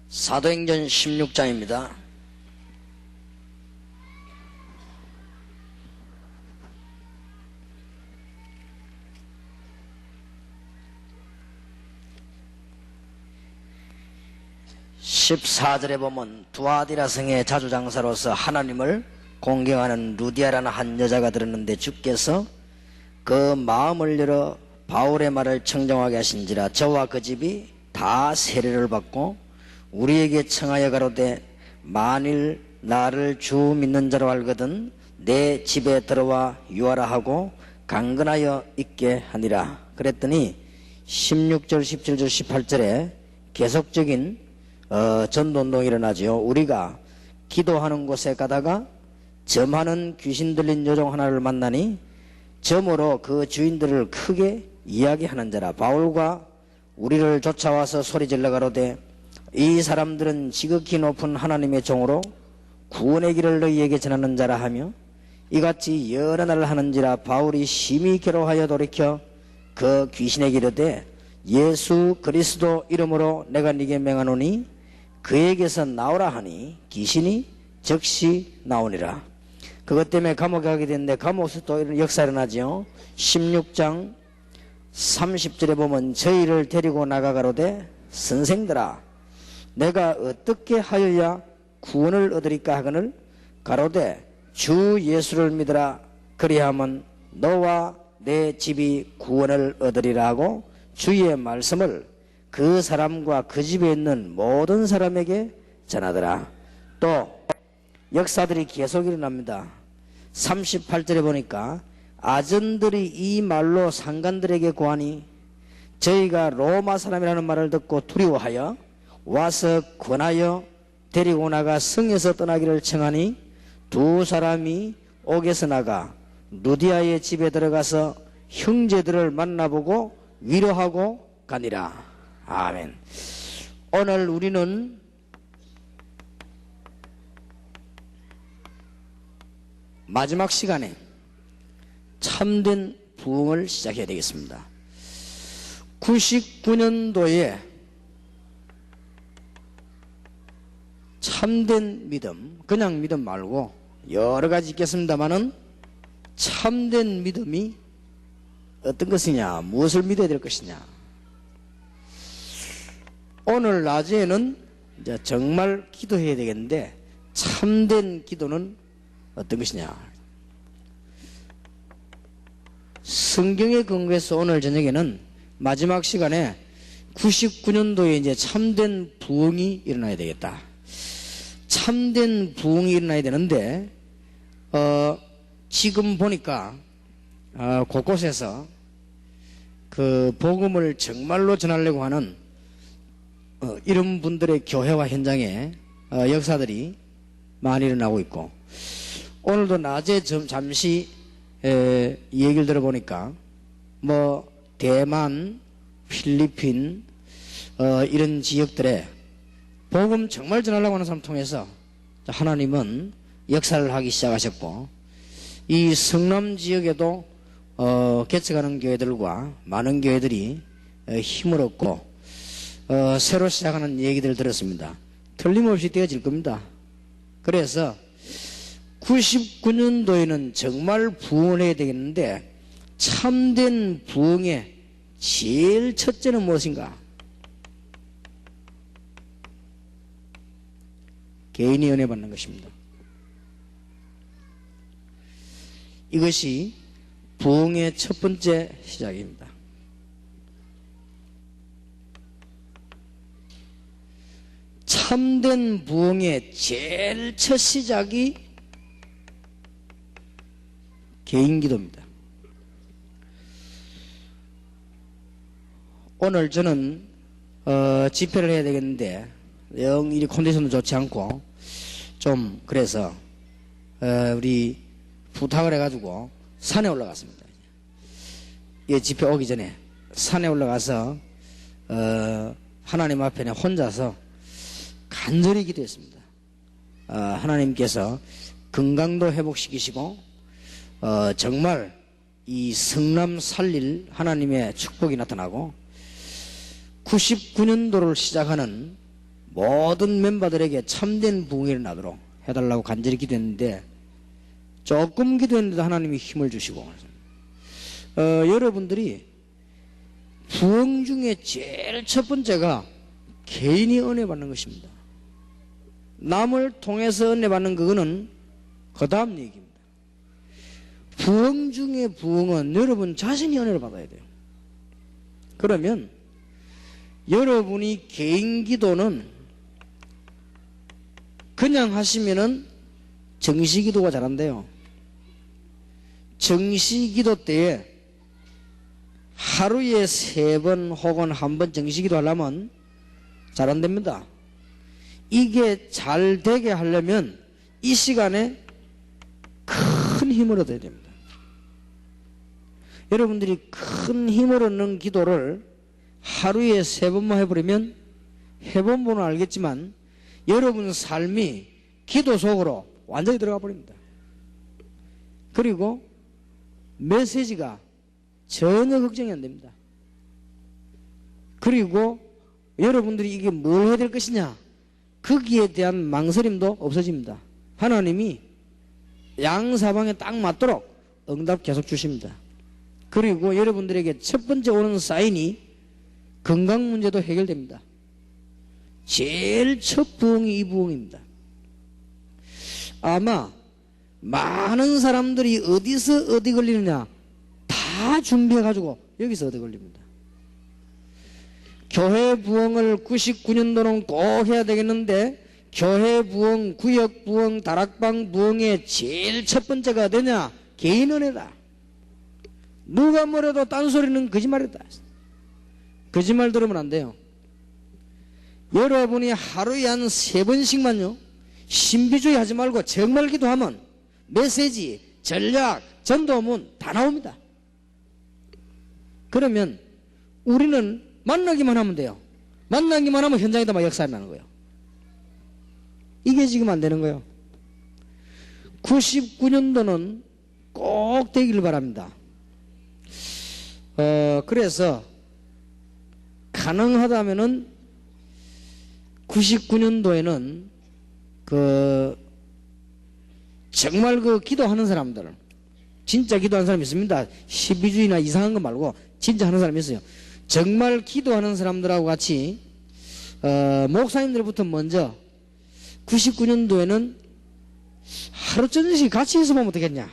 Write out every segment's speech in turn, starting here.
사도행전 16장입니다. (14절에) 보면 두아디라 성의 자주장사로서 하나님을 공경하는 루디아라는 한 여자가 들었는데 주께서 그 마음을 열어 바울의 말을 청정하게 하신지라 저와 그 집이 다 세례를 받고 우리에게 청하여 가로되 만일 나를 주 믿는 자로 알거든 내 집에 들어와 유하라 하고 강건하여 있게 하니라. 그랬더니 16절 17절 18절에 계속적인 전도운동이 일어나죠. 우리가 기도하는 곳에 가다가 점하는 귀신 들린 여종 하나를 만나니 점으로 그 주인들을 크게 이야기하는 자라. 바울과 우리를 쫓아와서 소리질러 가로되 이 사람들은 지극히 높은 하나님의 종으로 구원의 길을 너희에게 전하는 자라 하며 이같이 여러 날 하는지라. 바울이 심히 괴로워하여 돌이켜 그 귀신에게 이르되 예수 그리스도 이름으로 내가 네게 명하노니 그에게서 나오라 하니 귀신이 즉시 나오니라. 그것 때문에 감옥에 가게 됐는데 감옥에서 또 이런 역사 일어나죠. 16장 30절에 보면 저희를 데리고 나가 가로되 선생들아 내가 어떻게 하여야 구원을 얻으리까 하거늘 가로되 주 예수를 믿으라 그리하면 너와 내 집이 구원을 얻으리라 하고 주의 말씀을 그 사람과 그 집에 있는 모든 사람에게 전하더라. 또 역사들이 계속 일어납니다. 38절에 보니까 아전들이 이 말로 상관들에게 고하니 저희가 로마 사람이라는 말을 듣고 두려워하여 와서 권하여 데리고 나가 성에서 떠나기를 청하니 두 사람이 옥에서 나가 루디아의 집에 들어가서 형제들을 만나보고 위로하고 가니라. 아멘. 오늘 우리는 마지막 시간에 참된 부흥을 시작해야 되겠습니다. 99년도에 참된 믿음, 그냥 믿음 말고 여러 가지 있겠습니다만은 참된 믿음이 어떤 것이냐, 무엇을 믿어야 될 것이냐. 오늘 낮에는 이제 정말 기도해야 되겠는데 참된 기도는 어떤 것이냐. 성경에 근거해서 오늘 저녁에는 마지막 시간에 99년도에 이제 참된 부흥이 일어나야 되겠다. 참된 부흥이 일어나야 되는데 지금 보니까 곳곳에서 그 복음을 정말로 전하려고 하는 이런 분들의 교회와 현장에 역사들이 많이 일어나고 있고 오늘도 낮에 잠시 얘기를 들어보니까 뭐 대만, 필리핀 이런 지역들에 복음 정말 전하려고 하는 사람 통해서 하나님은 역사를 하기 시작하셨고 이 성남 지역에도 개척하는 교회들과 많은 교회들이 힘을 얻고 새로 시작하는 얘기들을 들었습니다. 틀림없이 되어질 겁니다. 그래서 99년도에는 정말 부흥을 해야 되겠는데 참된 부흥의 제일 첫째는 무엇인가? 개인이 은혜 받는 것입니다. 이것이 부흥의 첫 번째 시작입니다. 참된 부흥의 제일 첫 시작이 개인 기도입니다. 오늘 저는 집회를 해야 되겠는데 영 이 컨디션도 좋지 않고 좀 그래서 우리 부탁을 해가지고 산에 올라갔습니다. 이 집회 오기 전에 산에 올라가서 하나님 앞에 혼자서 간절히 기도했습니다. 하나님께서 건강도 회복시키시고 정말 이 성남 살릴 하나님의 축복이 나타나고 99년도를 시작하는 모든 멤버들에게 참된 부흥이 일어나도록 해달라고 간절히 기도했는데, 조금 기도했는데도 하나님이 힘을 주시고, 여러분들이 부흥 중에 제일 첫 번째가 개인이 은혜 받는 것입니다. 남을 통해서 은혜 받는 그거는 그 다음 얘기입니다. 부흥 중에 부흥은 여러분 자신이 은혜를 받아야 돼요. 그러면 여러분이 개인 기도는 그냥 하시면은 정시기도가 잘 안 돼요. 정시기도 때에 하루에 3번 혹은 1번 정시기도 하려면 잘 안 됩니다. 이게 잘 되게 하려면 이 시간에 큰 힘을 얻어야 됩니다. 여러분들이 큰 힘을 얻는 기도를 하루에 3번만 해버리면, 해본 분은 알겠지만 여러분 삶이 기도 속으로 완전히 들어가 버립니다. 그리고 메시지가 전혀 걱정이 안 됩니다. 그리고 여러분들이 이게 뭘 해야 될 것이냐, 거기에 대한 망설임도 없어집니다. 하나님이 양사방에 딱 맞도록 응답 계속 주십니다. 그리고 여러분들에게 첫 번째 오는 사인이 건강 문제도 해결됩니다. 제일 첫 부흥이 이 부흥입니다. 아마 많은 사람들이 어디서 어디 걸리느냐 다 준비해가지고 여기서 어디 걸립니다. 교회 부흥을 99년도는 꼭 해야 되겠는데, 교회 부흥, 구역 부흥, 다락방 부흥의 제일 첫 번째가 되냐? 개인 은혜다. 누가 뭐래도 딴소리는 거짓말이다. 거짓말 들으면 안 돼요. 여러분이 하루에 한 3번씩만요 신비주의 하지 말고 정말 기도하면 메시지, 전략, 전도문 다 나옵니다. 그러면 우리는 만나기만 하면 돼요. 만나기만 하면 현장에다 막 역사가 나는 거예요. 이게 지금 안 되는 거예요. 99년도는 꼭 되길 바랍니다. 그래서 가능하다면은 99년도에는 정말 기도하는 사람들, 진짜 기도하는 사람이 있습니다. 시비주의나 이상한 거 말고 진짜 하는 사람이 있어요. 정말 기도하는 사람들하고 같이 목사님들부터 먼저 99년도에는 하루 전씩 같이 있어보면 어떻겠냐,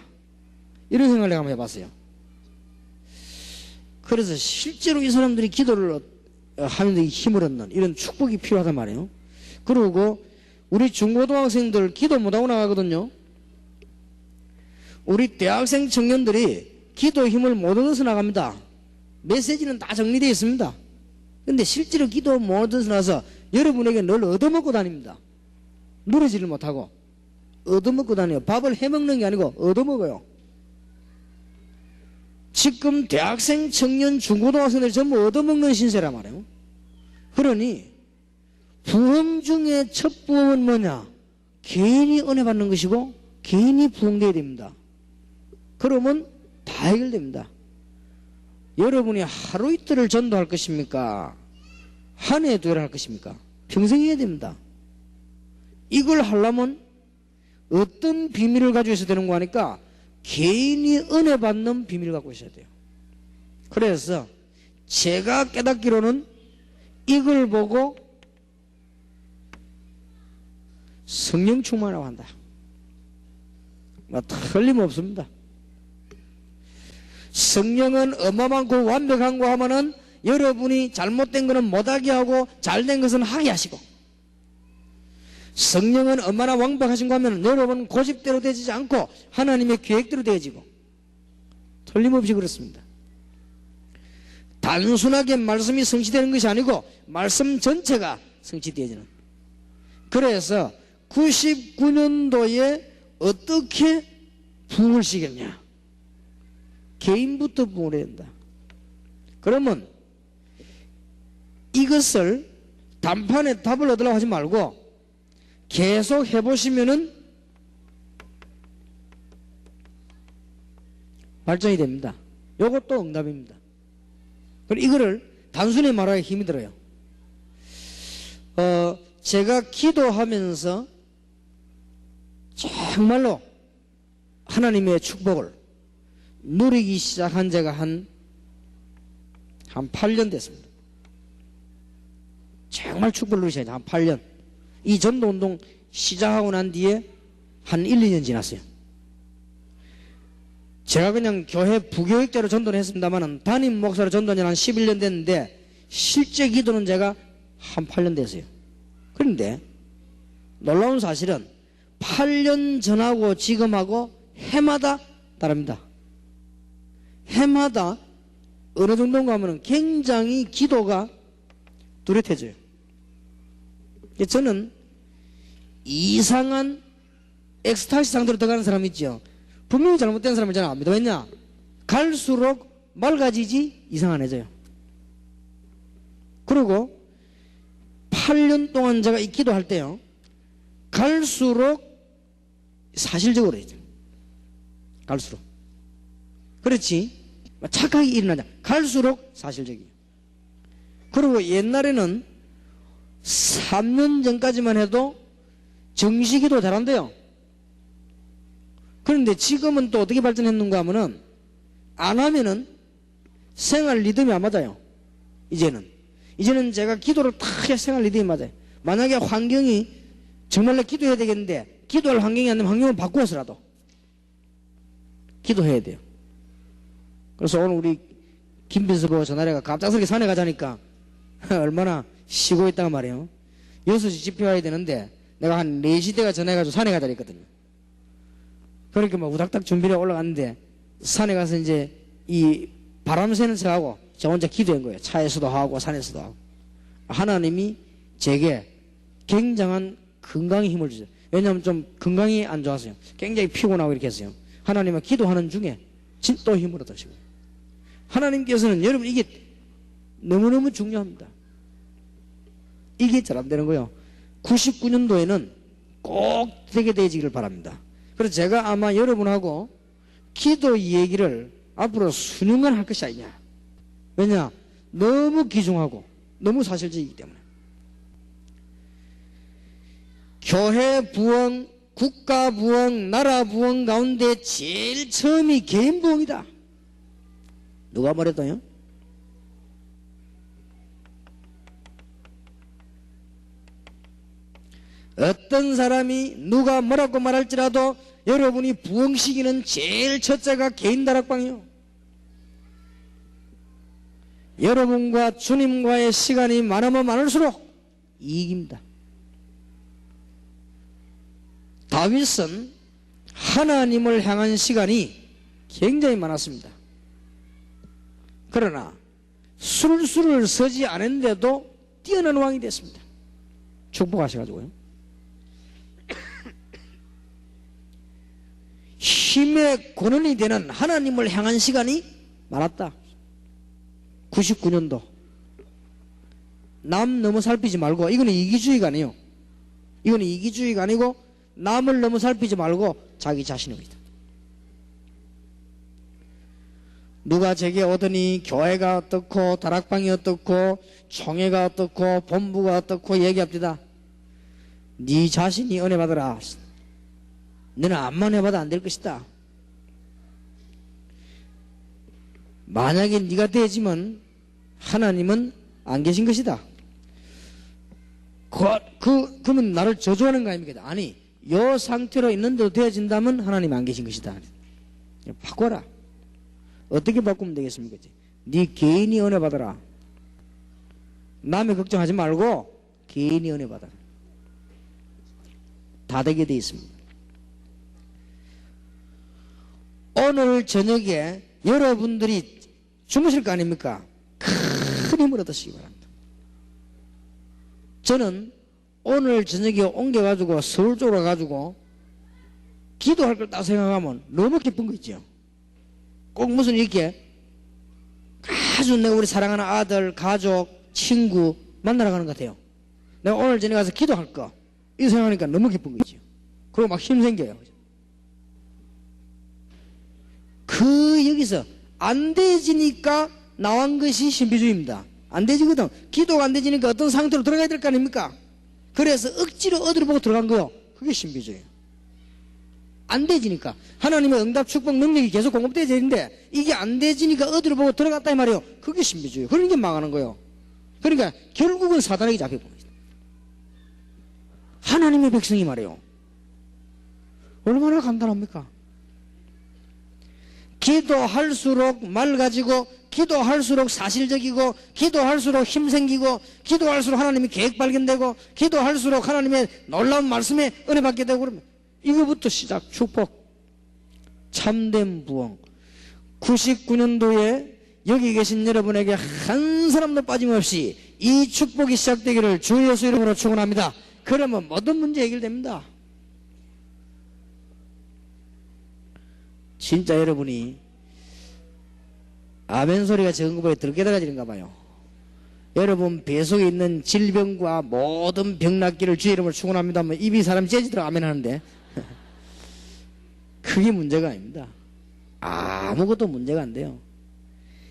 이런 생각을 내가 한번 해봤어요. 그래서 실제로 이 사람들이 기도를 하는 데 힘을 얻는 이런 축복이 필요하단 말이에요. 그리고 우리 중고등학생들 기도 못하고 나가거든요. 우리 대학생 청년들이 기도 힘을 못 얻어서 나갑니다. 메시지는 다 정리되어 있습니다. 근데 실제로 기도 못 얻어서 나서 여러분에게 늘 얻어먹고 다닙니다. 누리지를 못하고 얻어먹고 다녀요. 밥을 해먹는 게 아니고 얻어먹어요. 지금 대학생, 청년, 중고등학생들이 전부 얻어먹는 신세란 말이에요. 그러니 부흥 중에 첫 부흥은 뭐냐? 개인이 은혜 받는 것이고 개인이 부흥되어야 됩니다. 그러면 다 해결됩니다. 여러분이 하루 이틀을 전도할 것입니까? 한 해, 두 해를 할 것입니까? 평생 해야 됩니다. 이걸 하려면 어떤 비밀을 가지고 있어야 되는 거 하니까 개인이 은혜 받는 비밀을 갖고 있어야 돼요. 그래서 제가 깨닫기로는 이걸 보고 성령 충만이라고 한다. 틀림없습니다. 성령은 어마어마하고 완벽한 거 하면은 여러분이 잘못된 거는 못하게 하고 잘된 것은 하게 하시고, 성령은 얼마나 완벽하신 거 하면 여러분 고집대로 되지 않고 하나님의 계획대로 되어지고, 틀림없이 그렇습니다. 단순하게 말씀이 성취되는 것이 아니고 말씀 전체가 성취되어지는. 그래서 99년도에 어떻게 부흥을 시켰냐? 개인부터 부흥을 해야 된다. 그러면 이것을 단판에 답을 얻으려고 하지 말고 계속 해보시면은 발전이 됩니다. 요것도 응답입니다. 그리고 이거를 단순히 말하기 힘이 들어요. 제가 기도하면서 정말로 하나님의 축복을 누리기 시작한 지가 한 8년 됐습니다. 정말 축복을 누리기 시작한 한 8년. 이 전도운동 시작하고 난 뒤에 한 1, 2년 지났어요. 제가 그냥 교회 부교육자로 전도를 했습니다만 담임 목사로 전도한 한 11년 됐는데 실제 기도는 제가 한 8년 됐어요. 그런데 놀라운 사실은 8년 전하고 지금하고 해마다 다릅니다. 해마다 어느 정도인가 하면 굉장히 기도가 뚜렷해져요. 저는 이상한 엑스타시 상태로 들어가는 사람 있죠. 분명히 잘못된 사람을 저는 압니다. 왜냐? 갈수록 맑아지지 이상해져요. 그리고 8년 동안 제가 이 기도할 때요, 갈수록 사실적으로 해요. 갈수록. 그렇지? 착하게 일어나자. 갈수록 사실적이에요. 그리고 옛날에는 3년 전까지만 해도 정시기도 잘한대요. 그런데 지금은 또 어떻게 발전했는가 하면은 안 하면은 생활 리듬이 안 맞아요. 이제는 제가 기도를 탁 해 생활 리듬이 맞아요. 만약에 환경이 정말로 기도해야 되겠는데 기도할 환경이 안 되면 환경을 바꾸어서라도 기도해야 돼요. 그래서 오늘 우리 김빈서가 전화해가 갑작스럽게 산에 가자니까 얼마나 쉬고 있다고 말이에요. 6시 집회 와야 되는데 내가 한 4시 때가 전화해가지고 산에 가자 했거든요. 그러니까 막 우닥닥 준비를 올라갔는데 산에 가서 이제 이 바람 새는 척하고 저 혼자 기도한 거예요. 차에서도 하고 산에서도 하고. 하나님이 제게 굉장한 건강에 힘을 주세요. 왜냐하면 좀 건강이 안 좋았어요. 굉장히 피곤하고 이렇게 했어요. 하나님은 기도하는 중에 또 힘을 얻으시고. 하나님께서는 여러분 이게 너무너무 중요합니다. 이게 잘 안 되는 거예요. 99년도에는 꼭 되게 되지기를 바랍니다. 그래서 제가 아마 여러분하고 기도 얘기를 앞으로 수년간 할 것이 아니냐. 왜냐? 너무 귀중하고 너무 사실적이기 때문에. 교회 부흥, 국가 부흥, 나라 부흥 가운데 제일 처음이 개인 부흥이다. 누가 말했더요? 어떤 사람이 누가 뭐라고 말할지라도 여러분이 부흥시키는 제일 첫째가 개인 다락방이요. 여러분과 주님과의 시간이 많으면 많을수록 이익입니다. 다윗은 하나님을 향한 시간이 굉장히 많았습니다. 그러나 술수를 서지 않았는데도 뛰어난 왕이 됐습니다. 축복하셔가지고요. 힘의 근원이 되는 하나님을 향한 시간이 많았다. 99년도. 남 너무 살피지 말고, 이거는 이기주의가 아니에요. 이거는 이기주의가 아니고 남을 너무 살피지 말고 자기 자신입니다. 누가 제게 오더니 교회가 어떻고 다락방이 어떻고 총회가 어떻고 본부가 어떻고 얘기합니다. 네 자신이 은혜 받으라. 너는 암만 해봐도 안 될 것이다. 만약에 네가 되지만 하나님은 안 계신 것이다. 그러면 나를 저주하는 거 아닙니까? 아니, 이 상태로 있는데도 되어진다면 하나님 안 계신 것이다. 바꿔라. 어떻게 바꾸면 되겠습니까? 네 개인이 은혜 받아라. 남의 걱정하지 말고 개인이 은혜 받아라. 다 되게 돼 있습니다. 오늘 저녁에 여러분들이 주무실 거 아닙니까? 큰 힘을 얻으시기 바랍니다. 저는 오늘 저녁에 옮겨가지고 서울 쪽으로 가가지고 기도할 걸 딱 생각하면 너무 기쁜 거 있죠. 꼭 무슨 이렇게 아주 내가 우리 사랑하는 아들, 가족, 친구 만나러 가는 것 같아요. 내가 오늘 저녁에 가서 기도할까? 이 생각하니까 너무 기쁜 거죠. 그리고 막 힘 생겨요. 여기서 안 되지니까 나온 것이 신비주의입니다. 안 되지거든. 기도가 안 되지니까 어떤 상태로 들어가야 될 거 아닙니까? 그래서 억지로 어디로 보고 들어간 거요. 그게 신비주의예요. 안 되지니까. 하나님의 응답 축복 능력이 계속 공급돼야 되는데 이게 안 되지니까 어디로 보고 들어갔다 이 말이에요. 그게 신비주의예요. 그런 게 망하는 거예요. 그러니까 결국은 사단에게 잡혀버린 거예요. 하나님의 백성이 말이에요. 얼마나 간단합니까? 기도할수록 맑아지고 기도할수록 사실적이고 기도할수록 힘생기고 기도할수록 하나님의 계획 발견되고 기도할수록 하나님의 놀라운 말씀에 은혜 받게 되고 그러면 이거부터 시작 축복 참된 부흥 99년도에 여기 계신 여러분에게 한 사람도 빠짐없이 이 축복이 시작되기를 주 예수 이름으로 축원합니다. 그러면 모든 문제 해결됩니다. 진짜 여러분이 아멘 소리가 적은 것보다 덜 깨달아지는가 봐요. 여러분 배 속에 있는 질병과 모든 병 낫기를 주의 이름으로 축원합니다. 뭐 입이 사람 째지도록 아멘 하는데 그게 문제가 아닙니다. 아무것도 문제가 안 돼요.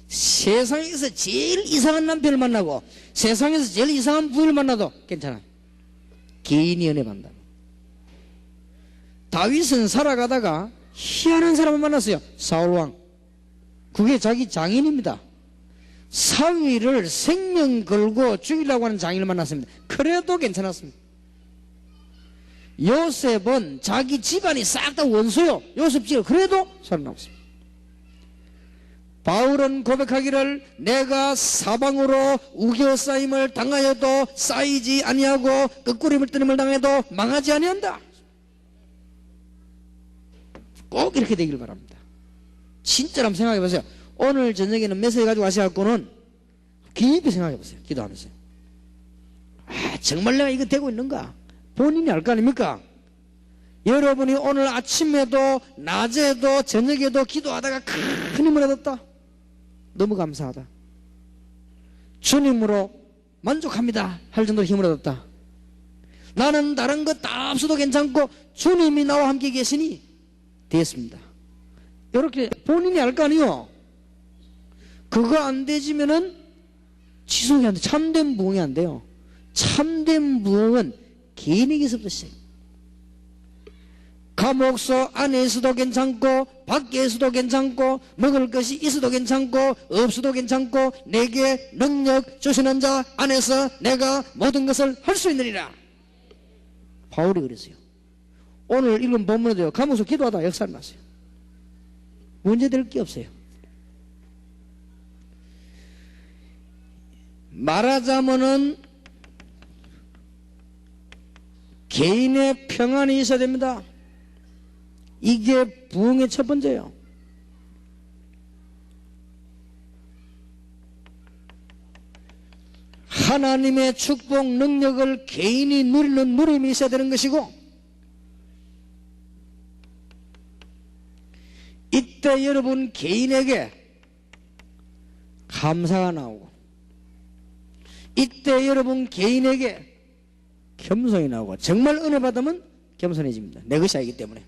세상에서 제일 이상한 남편을 만나고 세상에서 제일 이상한 부인을 만나도 괜찮아. 개인이 은혜 받는다. 다윗은 살아가다가 희한한 사람을 만났어요. 사울왕. 그게 자기 장인입니다. 사위를 생명 걸고 죽이려고 하는 장인을 만났습니다. 그래도 괜찮았습니다. 요셉은 자기 집안이 싹 다 원수요. 요셉 집을 그래도 살아남았습니다. 바울은 고백하기를 내가 사방으로 우겨싸임을 당하여도 쌓이지 아니하고 끄꾸림을 뜨림을 당해도 망하지 아니한다. 꼭 이렇게 되길 바랍니다. 진짜로 한번 생각해 보세요. 오늘 저녁에는 메시지 가지고 가셔갖고는 깊이 생각해 보세요. 기도하면서. 정말 내가 이거 되고 있는가? 본인이 알 거 아닙니까? 여러분이 오늘 아침에도 낮에도 저녁에도 기도하다가 큰 힘을 얻었다. 너무 감사하다. 주님으로 만족합니다 할 정도로 힘을 얻었다. 나는 다른 것 다 없어도 괜찮고 주님이 나와 함께 계시니 됐습니다. 이렇게 본인이 알 거 아니요. 그거 안 되지면은 지속이 안 돼. 참된 부흥이 안 돼요. 참된 부흥은 개인에게서부터 시작해요. 감옥소 안에서도 괜찮고 밖에서도 괜찮고 먹을 것이 있어도 괜찮고 없어도 괜찮고 내게 능력 주시는 자 안에서 내가 모든 것을 할 수 있느니라. 바울이 그랬어요. 오늘 읽은 본문에도요. 감옥소 기도하다 역사를 났어요. 문제될 게 없어요. 말하자면은 개인의 평안이 있어야 됩니다. 이게 부흥의 첫 번째예요. 하나님의 축복 능력을 개인이 누리는 누림이 있어야 되는 것이고 이때 여러분 개인에게 감사가 나오고 이때 여러분 개인에게 겸손이 나오고 정말 은혜 받으면 겸손해집니다. 내 것이 아니기 때문에.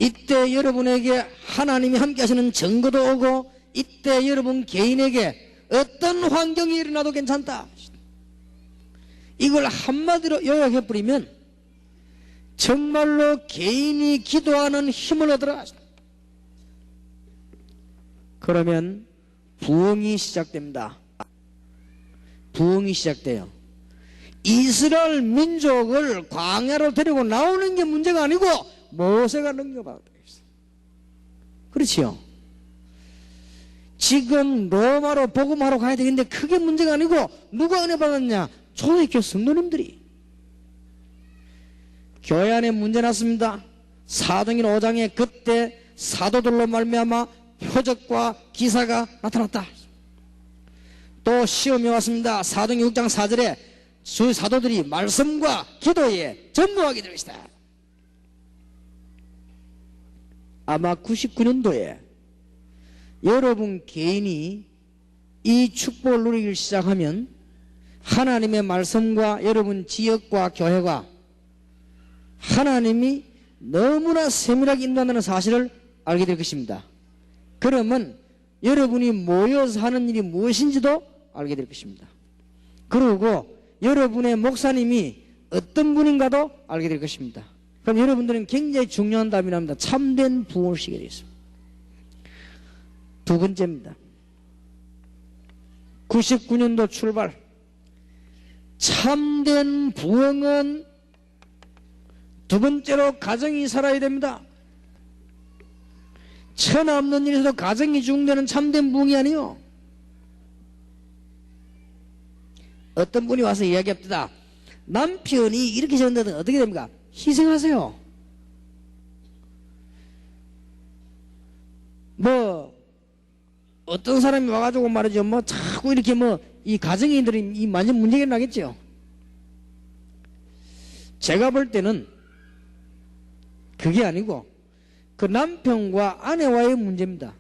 이때 여러분에게 하나님이 함께 하시는 증거도 오고 이때 여러분 개인에게 어떤 환경이 일어나도 괜찮다. 이걸 한마디로 요약해버리면 정말로 개인이 기도하는 힘을 얻으라. 그러면 부흥이 시작됩니다. 부흥이 시작돼요. 이스라엘 민족을 광야로 데리고 나오는 게 문제가 아니고 모세가 넘겨받았다. 그렇지요. 지금 로마로 복음하러 가야 되는데 그게 문제가 아니고 누가 은혜 받았냐? 초대교회 성도님들이. 교회 안에 문제 났습니다. 사도행전 5장에 그때 사도들로 말미암아 표적과 기사가 나타났다. 또 시험이 왔습니다. 사도행전 6장 4절에 주 사도들이 말씀과 기도에 전무하게 될 것이다. 아마 99년도에 여러분 개인이 이 축복을 누리기 시작하면 하나님의 말씀과 여러분 지역과 교회가 하나님이 너무나 세밀하게 인도한다는 사실을 알게 될 것입니다. 그러면 여러분이 모여서 하는 일이 무엇인지도 알게 될 것입니다. 그리고 여러분의 목사님이 어떤 분인가도 알게 될 것입니다. 그럼 여러분들은 굉장히 중요한 답이 납니다. 참된 부흥을 시게 되어 있습니다. 두 번째입니다. 99년도 출발. 참된 부흥은 두 번째로 가정이 살아야 됩니다. 천하 없는 일에서도 가정이 중대는 참된 부흥이 아니요. 어떤 분이 와서 이야기합니다. 남편이 이렇게 전다면 어떻게 됩니까? 희생하세요. 어떤 사람이 와가지고 말이죠. 자꾸 이렇게 이 가정인들이 이 완전 문제가 나겠죠. 제가 볼 때는 그게 아니고 그 남편과 아내와의 문제입니다.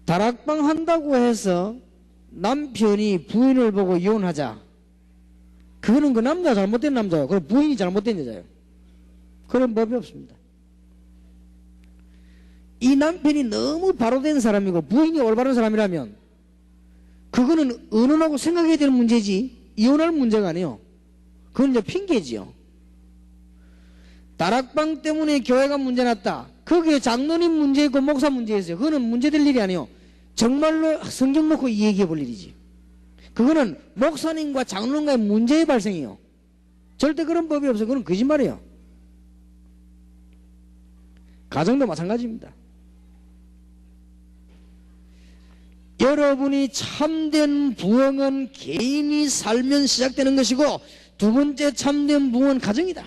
다락방 한다고 해서 남편이 부인을 보고 이혼하자. 그거는 그 남자 잘못된 남자예요. 그 부인이 잘못된 여자예요. 그런 법이 없습니다. 이 남편이 너무 바로된 사람이고 부인이 올바른 사람이라면 그거는 의논하고 생각해야 될 문제지 이혼할 문제가 아니에요. 그건 이제 핑계지요. 다락방 때문에 교회가 문제 났다. 거기에 장로님 문제 있고 목사 문제 있어요. 그거는 문제될 일이 아니에요. 정말로 성경 놓고 얘기해 볼 일이지. 그거는 목사님과 장로님과의 문제의 발생이에요. 절대 그런 법이 없어요. 그건 거짓말이에요. 가정도 마찬가지입니다. 여러분이 참된 부흥은 개인이 살면 시작되는 것이고 두 번째 참된 부흥은 가정이다.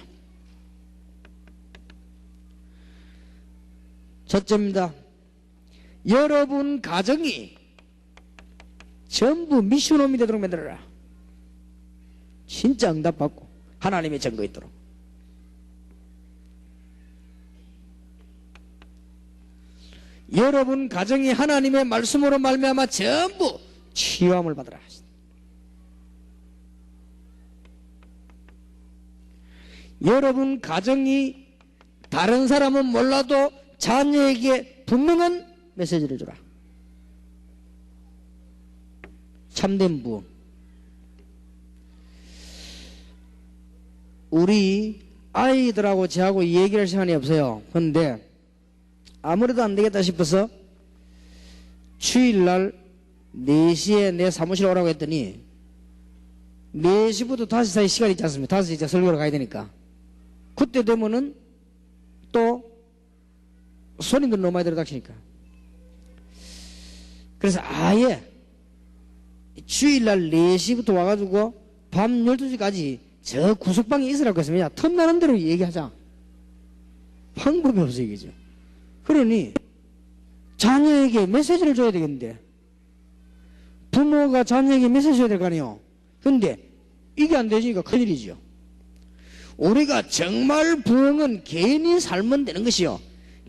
첫째입니다. 여러분 가정이 전부 미션홈이 되도록 만들어라. 진짜 응답받고 하나님의 증거 있도록. 여러분 가정이 하나님의 말씀으로 말미암아 전부 치유함을 받으라. 여러분 가정이 다른 사람은 몰라도 자녀에게 분명한 메시지를 주라. 참된 부흥. 우리 아이들하고 저하고 얘기할 시간이 없어요. 그런데 아무래도 안 되겠다 싶어서 주일날 4시에 내 사무실 오라고 했더니 4시부터 5시 사이 시간이 있지 않습니까? 5시 이제 설교를 가야 되니까. 그때 되면은 또 손님들 너무 많이 들어닥치니까. 그래서 아예 주일날 4시부터 와가지고 밤 12시까지 저 구석방에 있으라고 했으면 틈나는 대로 얘기하자. 방법이 없어 이게죠. 그러니 자녀에게 메시지를 줘야 되겠는데 부모가 자녀에게 메시지 줘야 될 거 아니에요. 근데 이게 안 되니까 큰일이죠. 우리가 정말 부흥은 개인이 살면 되는 것이요.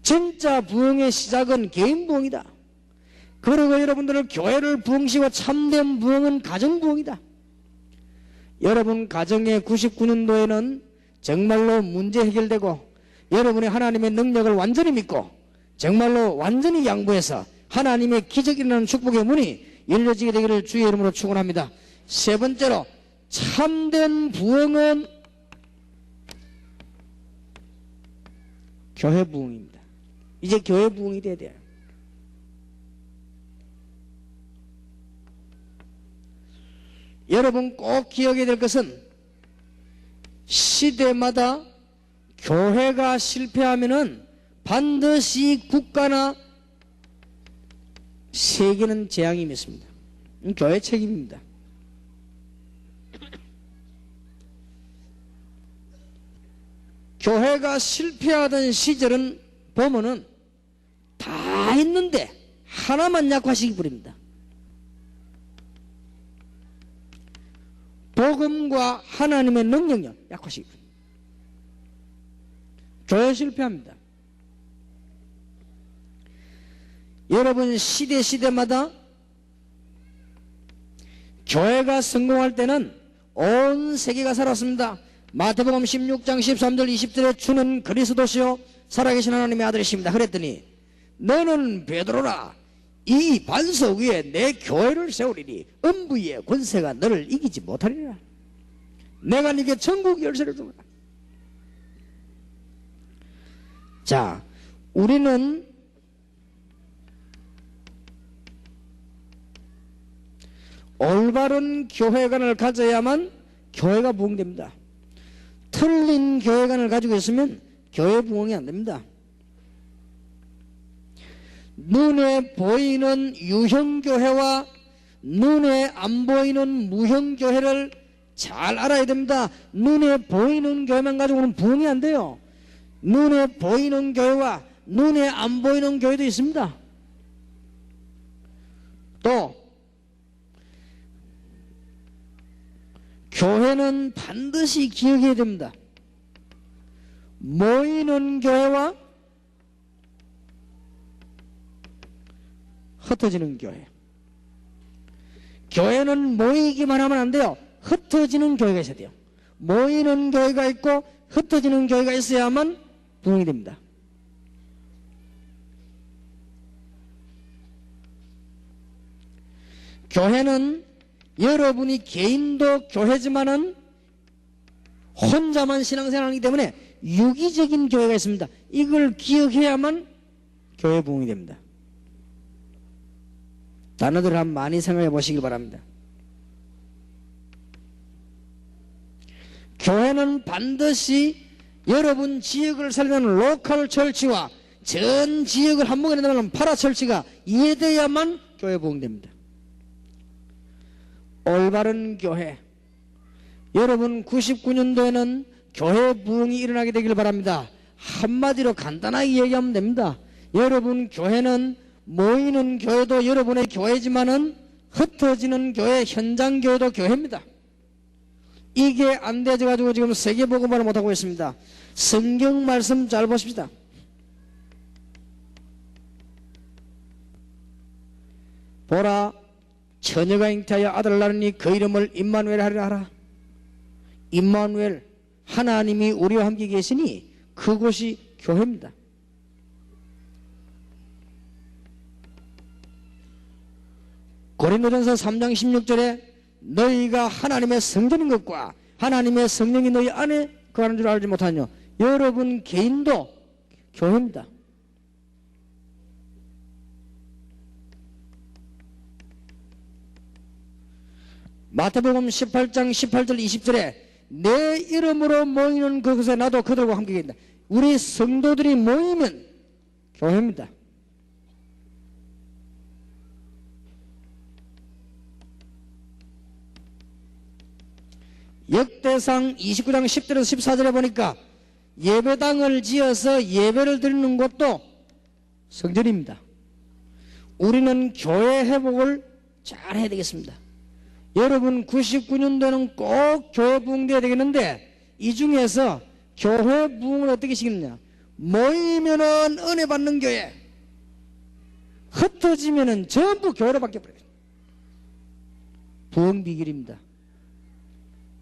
진짜 부흥의 시작은 개인 부흥이다. 그리고 여러분들은 교회를 부흥시고 참된 부흥은 가정 부흥이다. 여러분 가정의 99년도에는 정말로 문제 해결되고 여러분이 하나님의 능력을 완전히 믿고 정말로 완전히 양보해서 하나님의 기적이 일어나는 축복의 문이 열려지게 되기를 주의 이름으로 축원합니다. 세 번째로 참된 부흥은 교회 부흥입니다. 이제 교회 부흥이 돼야 돼요. 여러분 꼭 기억해야 될 것은 시대마다 교회가 실패하면은 반드시 국가나 세계는 재앙이 있습니다. 교회 책임입니다. 교회가 실패하던 시절은 보면은 다 했는데 하나만 약화시키 버립니다. 복음과 하나님의 능력력 약화시키 버립니다. 교회 실패합니다. 여러분 시대마다 교회가 성공할 때는 온 세계가 살았습니다. 마태복음 16장 13절 20절에 주는 그리스도시요 살아계신 하나님의 아들이십니다. 그랬더니 너는 베드로라, 이 반석 위에 내 교회를 세우리니 음부의 권세가 너를 이기지 못하리라. 내가 네게 천국 열쇠를 주노라. 자, 우리는 올바른 교회관을 가져야만 교회가 부흥됩니다. 틀린 교회관을 가지고 있으면 교회 부흥이 안 됩니다. 눈에 보이는 유형교회와 눈에 안 보이는 무형교회를 잘 알아야 됩니다. 눈에 보이는 교회만 가지고는 부흥이 안 돼요. 눈에 보이는 교회와 눈에 안 보이는 교회도 있습니다. 또 교회는 반드시 기억해야 됩니다. 모이는 교회와 흩어지는 교회. 교회는 모이기만 하면 안 돼요. 흩어지는 교회가 있어야 돼요. 모이는 교회가 있고 흩어지는 교회가 있어야만 부흥이 됩니다. 교회는 여러분이 개인도 교회지만은 혼자만 신앙생활하기 때문에 유기적인 교회가 있습니다. 이걸 기억해야만 교회 부흥이 됩니다. 단어들을 한번 많이 생각해 보시길 바랍니다. 교회는 반드시 여러분 지역을 살리는 로컬 철치와 전 지역을 한목에 내다보는 파라 철치가 이해되어야만 교회 부흥됩니다. 올바른 교회. 여러분 99년도에는 교회 부흥이 일어나게 되길 바랍니다. 한마디로 간단하게 얘기하면 됩니다. 여러분 교회는 모이는 교회도 여러분의 교회지만은 흩어지는 교회, 현장 교회도 교회입니다. 이게 안 되어가지고 지금 세계복음화를 못하고 있습니다. 성경 말씀 잘 보십시다. 보라, 처녀가 잉태하여 아들을 낳으니 그 이름을 임마누엘 하리라 하라. 임마누엘, 하나님이 우리와 함께 계시니 그곳이 교회입니다. 고린도전서 3장 16절에 너희가 하나님의 성전인 것과 하나님의 성령이 너희 안에 거하는 줄 알지 못하뇨. 여러분 개인도 교회입니다. 마태복음 18장 18절 20절에 내 이름으로 모이는 그곳에 나도 그들과 함께 계신다. 우리 성도들이 모이면 교회입니다. 역대상 29장 10절에서 14절에 보니까 예배당을 지어서 예배를 드리는 것도 성전입니다. 우리는 교회 회복을 잘 해야 되겠습니다. 여러분 99년도는 꼭 교회 부흥돼야 되겠는데 이 중에서 교회 부흥을 어떻게 시키느냐. 모이면은 은혜 받는 교회, 흩어지면은 전부 교회로 바뀌어버려요. 부흥 비결입니다.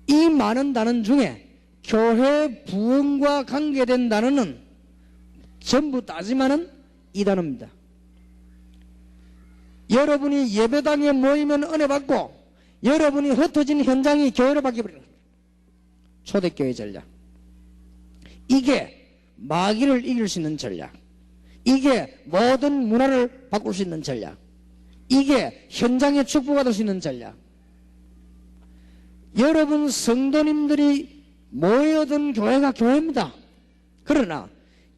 이 많은 단어 중에 교회 부흥과 관계된 단어는 전부 따지면은 이 단어입니다. 여러분이 예배당에 모이면 은혜 받고 여러분이 흩어진 현장이 교회로 바뀌어버리는 겁니다. 초대교회 전략. 이게 마귀를 이길 수 있는 전략. 이게 모든 문화를 바꿀 수 있는 전략. 이게 현장의 축복을 될 수 있는 전략. 여러분 성도님들이 모여든 교회가 교회입니다. 그러나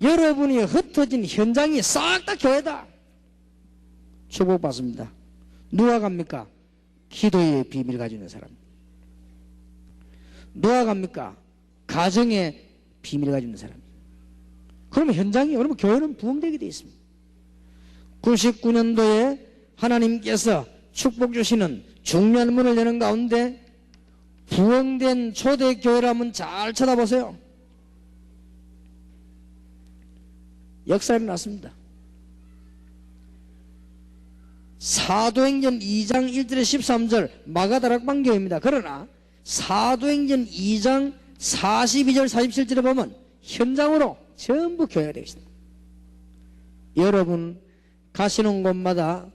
여러분이 흩어진 현장이 싹 다 교회다. 축복받습니다. 누가 갑니까? 기도의 비밀을 가지고 있는 사람. 누가 갑니까? 가정의 비밀을 가지고 있는 사람. 그러면 현장이, 여러분 교회는 부흥되게 되어 있습니다. 99년도에 하나님께서 축복 주시는 중요한 문을 여는 가운데 부흥된 초대교회를 한번 잘 쳐다보세요. 역사에 났습니다. 사도행전 2장 1절에 13절 마가다락방교회입니다. 그러나 사도행전 2장 42절 47절에 보면 현장으로 전부 교회가 되겠습니다. 여러분 가시는 곳마다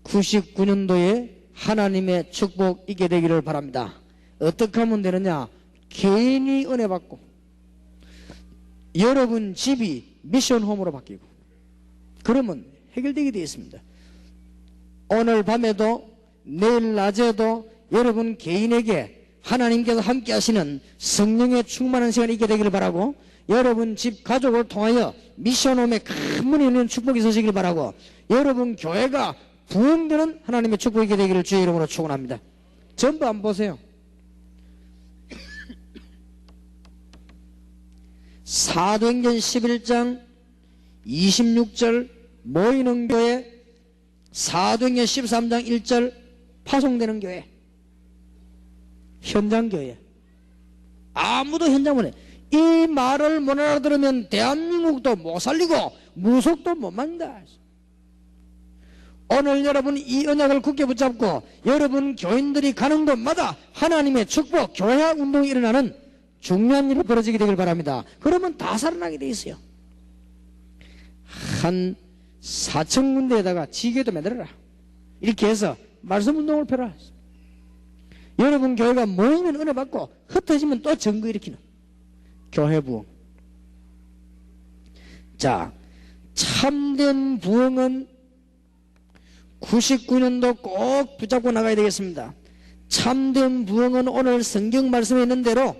99년도에 하나님의 축복 있게 되기를 바랍니다. 어떻게 하면 되느냐? 개인이 은혜 받고 여러분 집이 미션홈으로 바뀌고 그러면 해결되게 되어 있습니다. 오늘 밤에도 내일 낮에도 여러분 개인에게 하나님께서 함께 하시는 성령의 충만한 시간이 있게 되기를 바라고 여러분 집 가족을 통하여 미션홈에 큰 문이 있는 축복이 있으시길 바라고 여러분 교회가 부흥되는 하나님의 축복이 있게 되기를 주의 이름으로 축원합니다. 전부 한번 보세요. 사도행전 11장 26절 모이는 교회, 사도행전 13장 1절 파송되는 교회, 현장 교회. 아무도 현장 못 해. 이 말을 못 알아들으면 대한민국도 못 살리고 무속도 못 만다. 오늘 여러분 이 언약을 굳게 붙잡고 여러분 교인들이 가는 곳마다 하나님의 축복 교회학 운동이 일어나는 중요한 일이 벌어지게 되길 바랍니다. 그러면 다 살아나게 돼 있어요. 한 4천 군데에다가 지게도 만들어라. 이렇게 해서 말씀 운동을 펴라. 여러분 교회가 모이면 은혜 받고 흩어지면 또 증거 일으키는 교회 부흥. 자, 참된 부흥은 99년도 꼭 붙잡고 나가야 되겠습니다. 참된 부흥은 오늘 성경 말씀에 있는 대로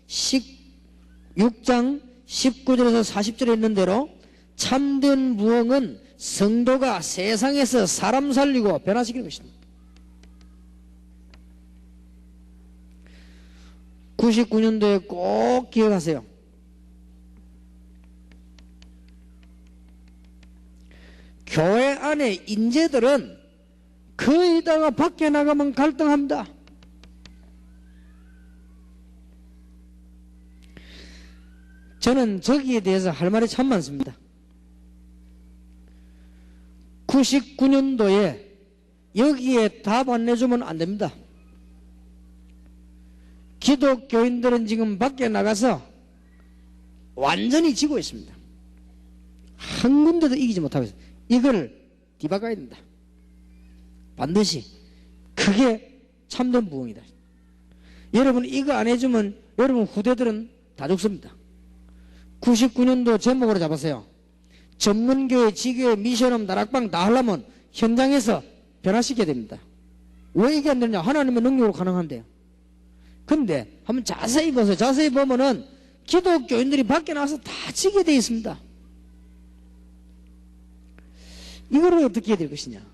6장 19절에서 40절에 있는 대로 참된 부흥은 성도가 세상에서 사람 살리고 변화시키는 것입니다. 99년도에 꼭 기억하세요. 교회 안에 인재들은 거의다가 밖에 나가면 갈등합니다. 저는 저기에 대해서 할 말이 참 많습니다. 99년도에 여기에 답 안 내주면 안 됩니다. 기독교인들은 지금 밖에 나가서 완전히 지고 있습니다. 한 군데도 이기지 못하고 있습니다. 이걸 뒤바꿔야 된다. 반드시. 그게 참된 부흥이다. 여러분 이거 안 해주면 여러분 후대들은 다 죽습니다. 99년도 제목으로 잡으세요. 전문교회, 지교회, 미션홈, 다락방 다 하려면 현장에서 변화시켜야 됩니다. 왜 이게 안 되느냐? 하나님의 능력으로 가능한데요. 근데 한번 자세히 보세요. 자세히 보면은 기독교인들이 밖에 나와서 다 지게 되어 있습니다. 이거를 어떻게 해야 될 것이냐?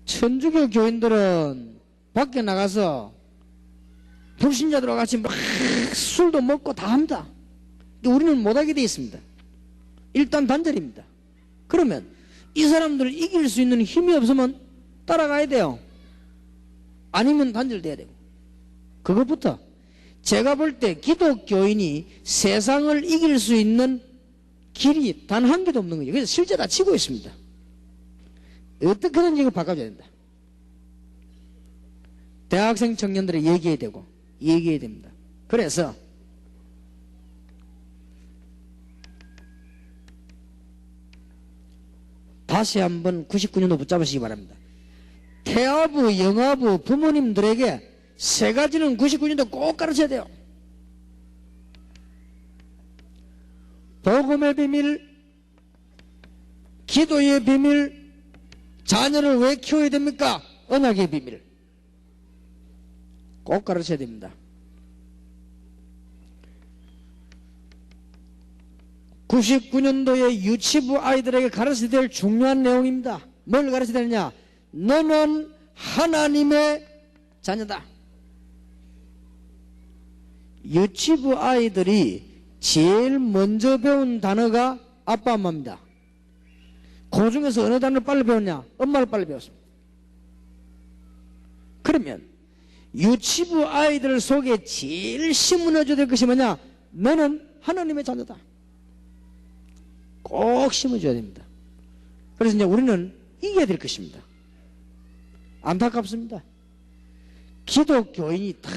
천주교 교인들은 밖에 나가서 불신자들과 같이 막 술도 먹고 다 합니다. 근데 우리는 못하게 되어 있습니다. 일단 단절입니다. 그러면 이 사람들을 이길 수 있는 힘이 없으면 따라가야 돼요. 아니면 단절돼야 되고. 그것부터 제가 볼 때 기독교인이 세상을 이길 수 있는 길이 단 한 개도 없는 거죠. 그래서 실제 다 치고 있습니다. 어떻게든지 이걸 바꿔줘야 된다. 대학생 청년들이 얘기해야 되고 얘기해야 됩니다. 그래서 다시 한번 99년도 붙잡으시기 바랍니다. 태아부, 영아부, 부모님들에게 세 가지는 99년도 꼭 가르쳐야 돼요. 복음의 비밀, 기도의 비밀, 자녀를 왜 키워야 됩니까? 언약의 비밀. 꼭 가르쳐야 됩니다. 99년도에 유치부 아이들에게 가르쳐야 될 중요한 내용입니다. 뭘 가르쳐야 되느냐? 너는 하나님의 자녀다. 유치부 아이들이 제일 먼저 배운 단어가 아빠, 엄마입니다. 그 중에서 어느 단어를 빨리 배웠냐? 엄마를 빨리 배웠습니다. 그러면 유치부 아이들 속에 제일 심어줘야 될 것이 뭐냐? 너는 하나님의 자녀다. 꼭 심어줘야 됩니다. 그래서 이제 우리는 이겨야 될 것입니다. 안타깝습니다. 기독교인이 다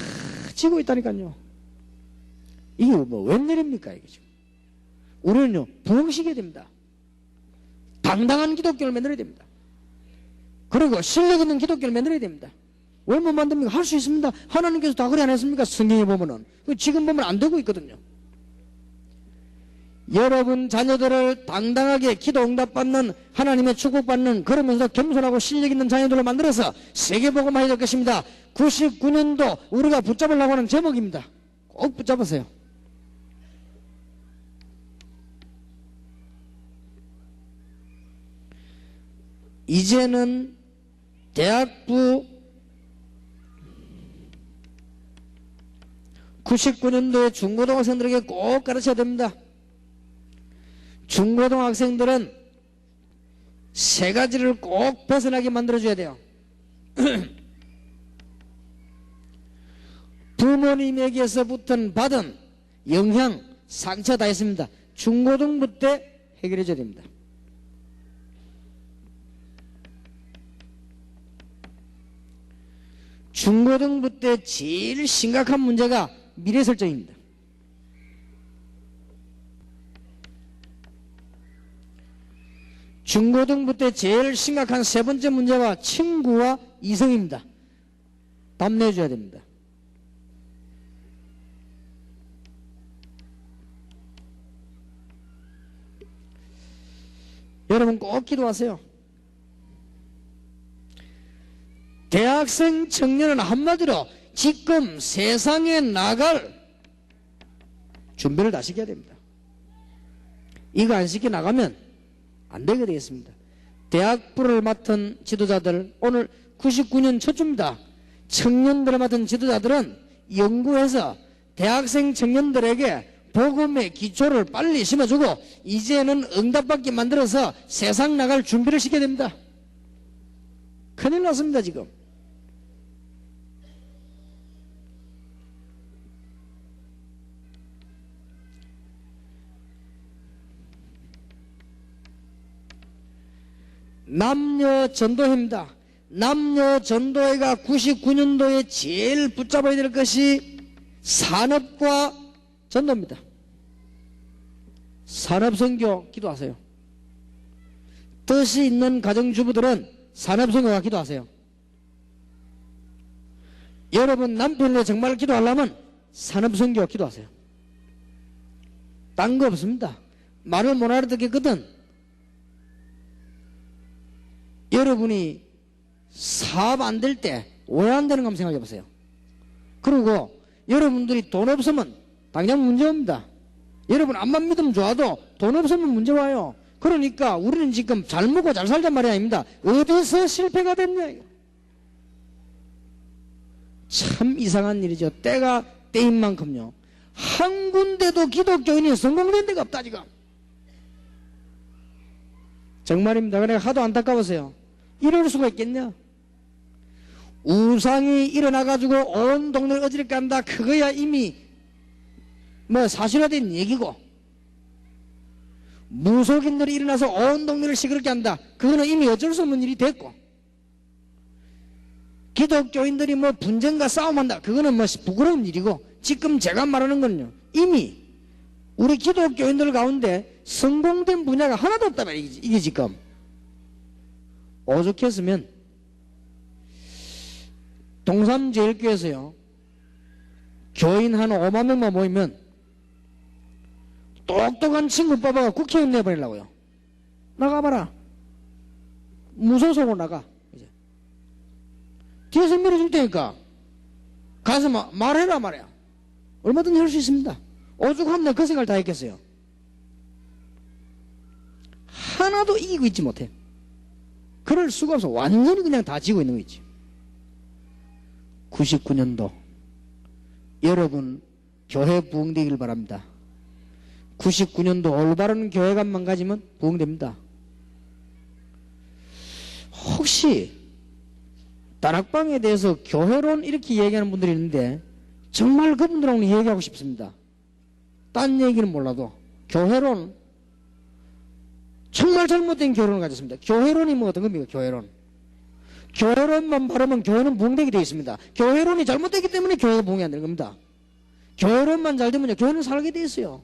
지고 있다니까요. 이게 뭐 웬일입니까 이게 지금. 우리는요 부흥시켜야 됩니다. 당당한 기독교를 만들어야 됩니다. 그리고 실력 있는 기독교를 만들어야 됩니다. 왜 못 만듭니까? 할 수 있습니다. 하나님께서 다 그래 안 했습니까? 성경에 보면은. 지금 보면 안 되고 있거든요. 여러분 자녀들을 당당하게 기도 응답받는, 하나님의 축복받는, 그러면서 겸손하고 실력 있는 자녀들을 만들어서 세계복음화해야 될 것입니다. 99년도 우리가 붙잡으려고 하는 제목입니다. 꼭 붙잡으세요. 이제는 대학부 99년도에 중고등학생들에게 꼭 가르쳐야 됩니다. 중고등학생들은 세 가지를 꼭 벗어나게 만들어줘야 돼요. 부모님에게서부터 받은 영향, 상처 다 있습니다. 중고등부 때 해결해줘야 됩니다. 중고등부 때 제일 심각한 문제가 미래 설정입니다. 중고등부 때 제일 심각한 세 번째 문제가 친구와 이성입니다. 답 내줘야 됩니다. 여러분 꼭 기도하세요. 대학생 청년은 한마디로 지금 세상에 나갈 준비를 다 시켜야 됩니다. 이거 안 시켜 나가면 안 되게 되겠습니다. 대학부를 맡은 지도자들, 오늘 99년 첫 주입니다. 청년들을 맡은 지도자들은 연구해서 대학생 청년들에게 복음의 기초를 빨리 심어주고 이제는 응답받게 만들어서 세상 나갈 준비를 시켜야 됩니다. 큰일 났습니다 지금. 남녀 전도회입니다. 남녀 전도회가 99년도에 제일 붙잡아야 될 것이 산업과 전도입니다. 산업선교 기도하세요. 뜻이 있는 가정주부들은 산업선교가 기도하세요. 여러분 남편에 정말 기도하려면 산업선교 기도하세요. 딴 거 없습니다. 말을 못 알아듣겠거든. 여러분이 사업 안 될 때 왜 안 되는가 한번 생각해 보세요. 그리고 여러분들이 돈 없으면 당장 문제 옵니다. 여러분 앞만 믿으면 좋아도 돈 없으면 문제 와요. 그러니까 우리는 지금 잘 먹고 잘 살잔 말이 아닙니다. 어디서 실패가 됐냐 이거. 참 이상한 일이죠. 때가 때인 만큼요 한 군데도 기독교인이 성공된 데가 없다 지금. 정말입니다. 그래 하도 안타까워서요. 이럴 수가 있겠냐? 우상이 일어나가지고 온 동네를 어지럽게 한다. 그거야 이미 뭐 사실화된 얘기고, 무속인들이 일어나서 온 동네를 시끄럽게 한다. 그거는 이미 어쩔 수 없는 일이 됐고, 기독교인들이 뭐 분쟁과 싸움한다. 그거는 뭐 부끄러운 일이고, 지금 제가 말하는 건요 이미 우리 기독교인들 가운데 성공된 분야가 하나도 없다 말이지. 이게 지금 오죽했으면 동삼제일교회에서요 교인 한 5만 명만 모이면 똑똑한 친구 뽑아가 국회의원 내버리려고요. 나가봐라. 무소속으로 나가. 이제 뒤에서 밀어줄 테니까 가서 말해라 말이야. 얼마든지 할 수 있습니다. 오죽하면 내가 그 생각을 다 했겠어요. 하나도 이기고 있지 못해. 그럴 수가 없어. 완전히 그냥 다 지고 있는 거 있지. 99년도 여러분 교회 부흥되길 바랍니다. 99년도 올바른 교회관만 가지면 부흥됩니다. 혹시 다락방에 대해서 교회론 이렇게 얘기하는 분들이 있는데 정말 그분들하고 얘기하고 싶습니다. 딴 얘기는 몰라도 교회론 정말 잘못된 교회론을 가졌습니다. 교회론이 뭐 어떤 겁니까? 교회론. 교회론만 바르면 교회는 부흥되게 되어 있습니다. 교회론이 잘못되기 때문에 교회가 부흥이 안 되는 겁니다. 교회론만 잘 되면요, 교회는 살게 되어 있어요.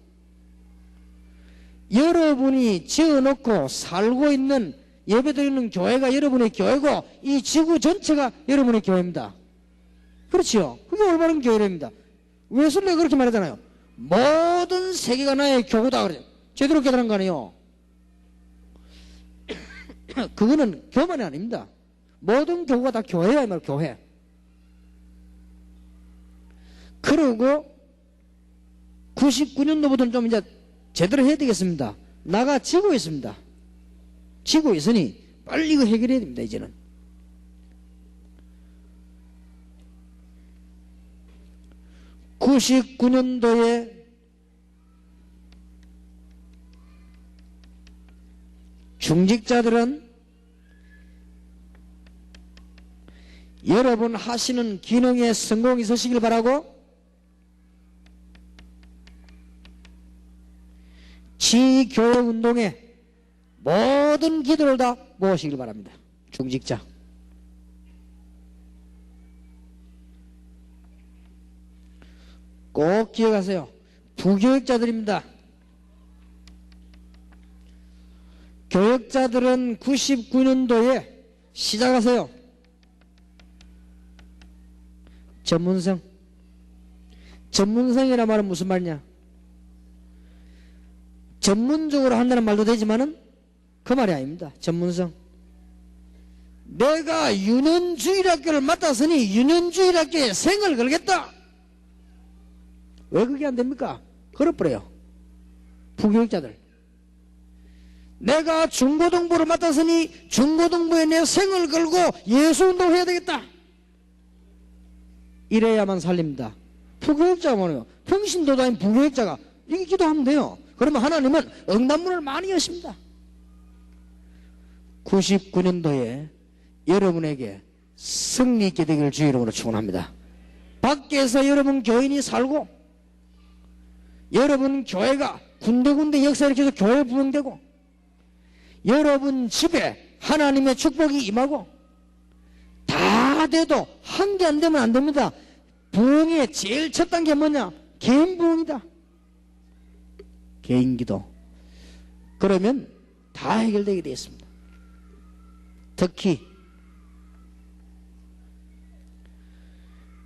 여러분이 지어놓고 살고 있는, 예배드리는 교회가 여러분의 교회고, 이 지구 전체가 여러분의 교회입니다. 그렇지요? 그게 올바른 교회입니다. 웨슬리가 그렇게 말하잖아요. 모든 세계가 나의 교구다. 그래. 제대로 깨달은 거 아니에요. 그거는 교만이 아닙니다. 모든 교구가 다 교회야, 이 말, 교회. 그러고 99년도부터는 좀 이제 제대로 해야 되겠습니다. 나가 지고 있습니다. 지고 있으니 빨리 이거 해결해야 됩니다, 이제는. (99년도에) 중직자들은 여러분 하시는 기능에 성공이 있으시길 바라고, 지교회 운동에 모든 기도를 다 모으시길 바랍니다. 중직자. 꼭 기억하세요. 부교육자들입니다. 교역자들은 99년도에 시작하세요. 전문성. 전문성이란 말은 무슨 말이냐? 전문적으로 한다는 말도 되지만은 그 말이 아닙니다. 전문성. 내가 유년주일학교를 맡았으니 유년주일학교에 생을 걸겠다. 왜 그게 안 됩니까? 걸어버려요. 부교육자들. 내가 중고등부를 맡았으니 중고등부에 내 생을 걸고 예수운동 해야 되겠다. 이래야만 살립니다. 부교육자가 뭐예요? 평신도도 아닌 부교육자가 이렇게 기도하면 돼요. 그러면 하나님은 응답문을 많이 여십니다. 99년도에 여러분에게 승리 있게 되기를 주의 이름으로 축원합니다. 밖에서 여러분 교인이 살고, 여러분 교회가 군데군데 역사 일으켜서 교회 부흥되고, 여러분 집에 하나님의 축복이 임하고, 다 돼도 한 개 안 되면 안 됩니다. 부흥의 제일 첫 단계 뭐냐? 개인 부흥이다. 개인 기도. 그러면 다 해결되게 되어 있습니다. 특히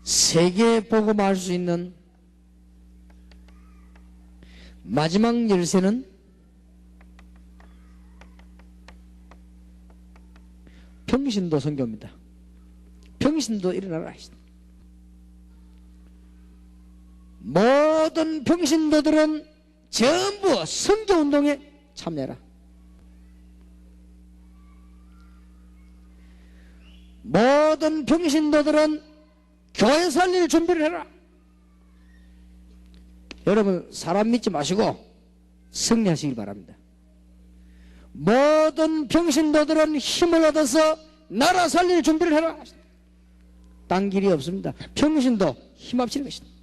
세계 복음할 수 있는 마지막 열쇠는 평신도 선교입니다. 평신도 일어나라. 모든 평신도들은 전부 선교운동에 참여해라. 모든 평신도들은 교회 살릴 준비를 해라. 여러분 사람 믿지 마시고 승리하시길 바랍니다. 모든 평신도들은 힘을 얻어서 나라 살릴 준비를 해라. 딴 길이 없습니다. 평신도 힘 합치는 것입니다.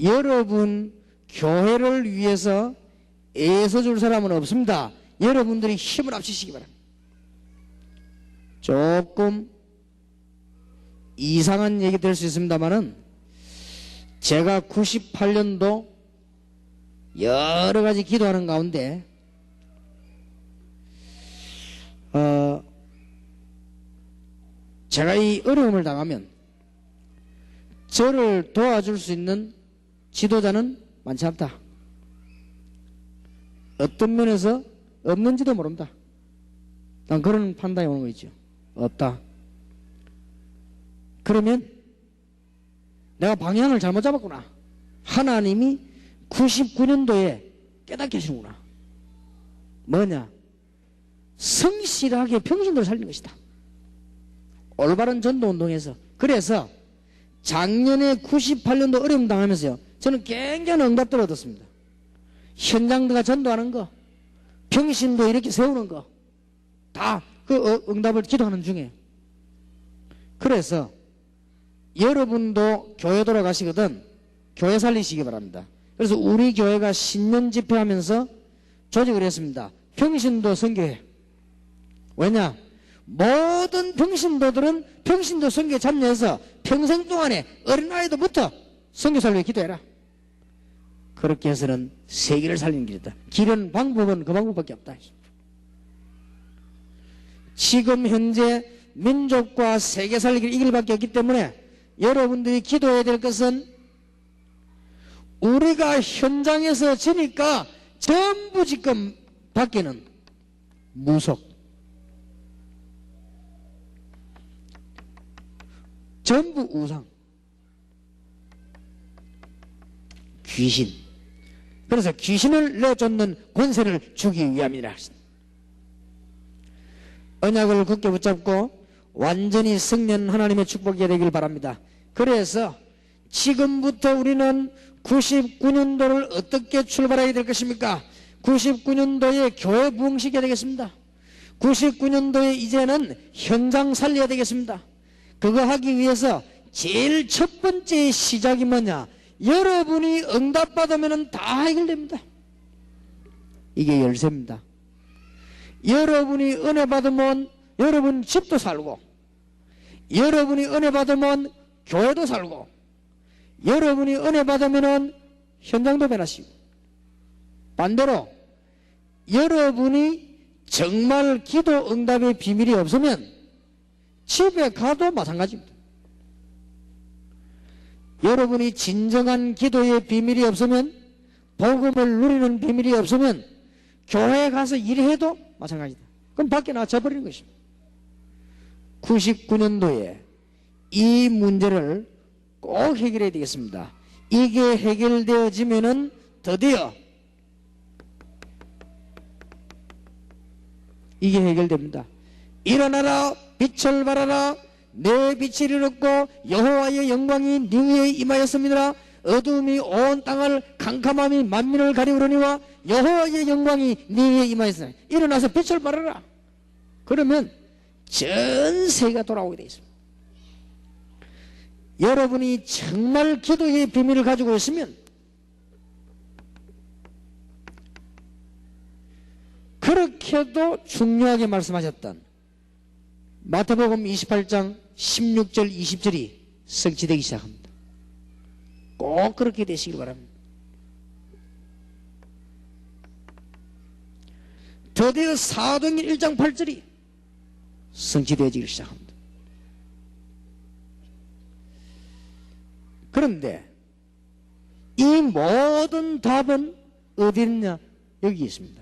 여러분 교회를 위해서 애써줄 사람은 없습니다. 여러분들이 힘을 합치시기 바랍니다. 조금 이상한 얘기 될 수 있습니다만은 제가 98년도 여러 가지 기도하는 가운데 제가 이 어려움을 당하면 저를 도와줄 수 있는 지도자는 많지 않다. 어떤 면에서 없는지도 모릅니다. 난 그런 판단이 오는 거 있죠. 없다. 그러면 내가 방향을 잘못 잡았구나. 하나님이 99년도에 깨닫게 하시는구나. 뭐냐? 성실하게 평신도를 살리는 것이다. 올바른 전도운동에서. 그래서 작년에 98년도 어려움 당하면서요, 저는 굉장히 응답들을 얻었습니다. 현장들과 전도하는 거, 평신도 이렇게 세우는 거, 다 그 응답을 기도하는 중에. 그래서 여러분도 교회 돌아가시거든 교회 살리시기 바랍니다. 그래서 우리 교회가 신년 집회하면서 조직을 했습니다. 평신도 선교회. 왜냐? 모든 평신도들은 평신도 선교에 참여해서 평생 동안에 어린아이도부터 선교사를 위해 기도해라. 그렇게 해서는 세계를 살리는 길이다. 길은 방법은 그 방법밖에 없다. 지금 현재 민족과 세계 살리기를 이 길밖에 없기 때문에 여러분들이 기도해야 될 것은 우리가 현장에서 지니까 전부 지금 밖에는 무속, 전부 우상, 귀신. 그래서 귀신을 내쫓는 권세를 주기 위함이라. 언약을 굳게 붙잡고 완전히 승리한 하나님의 축복이 되길 바랍니다. 그래서 지금부터 우리는 99년도를 어떻게 출발해야 될 것입니까? 99년도에 교회 부흥시켜야 되겠습니다. 99년도에 이제는 현장 살려야 되겠습니다. 그거 하기 위해서 제일 첫 번째 시작이 뭐냐? 여러분이 응답받으면 다 해결됩니다. 이게 열쇠입니다. 여러분이 은혜 받으면 여러분 집도 살고, 여러분이 은혜 받으면 교회도 살고, 여러분이 은혜 받으면 현장도 변하시고, 반대로 여러분이 정말 기도 응답의 비밀이 없으면 집에 가도 마찬가지입니다. 여러분이 진정한 기도의 비밀이 없으면, 복음을 누리는 비밀이 없으면 교회에 가서 일해도 마찬가지다. 그럼 밖에 나와 버리는 것입니다. 99년도에 이 문제를 꼭 해결해야 되겠습니다. 이게 해결되어지면은 드디어 이게 해결됩니다. 일어나라, 빛을 발하라, 내 빛을 이뤘고 여호와의 영광이 네 위에 임하였습니다. 어둠이 온 땅을 캄캄함이 만민을 가리우려니와 여호와의 영광이 네 위에 임하였으니 일어나서 빛을 발하라. 그러면 전 세계가 돌아오게 되어 있습니다. 여러분이 정말 기도의 비밀을 가지고 있으면 그렇게도 중요하게 말씀하셨던 마태복음 28장 16절 20절이 성취되기 시작합니다. 꼭 그렇게 되시길 바랍니다. 드디어 사도행전 1장 8절이 성취되어지기 시작합니다. 그런데 이 모든 답은 어디 있냐? 여기 있습니다.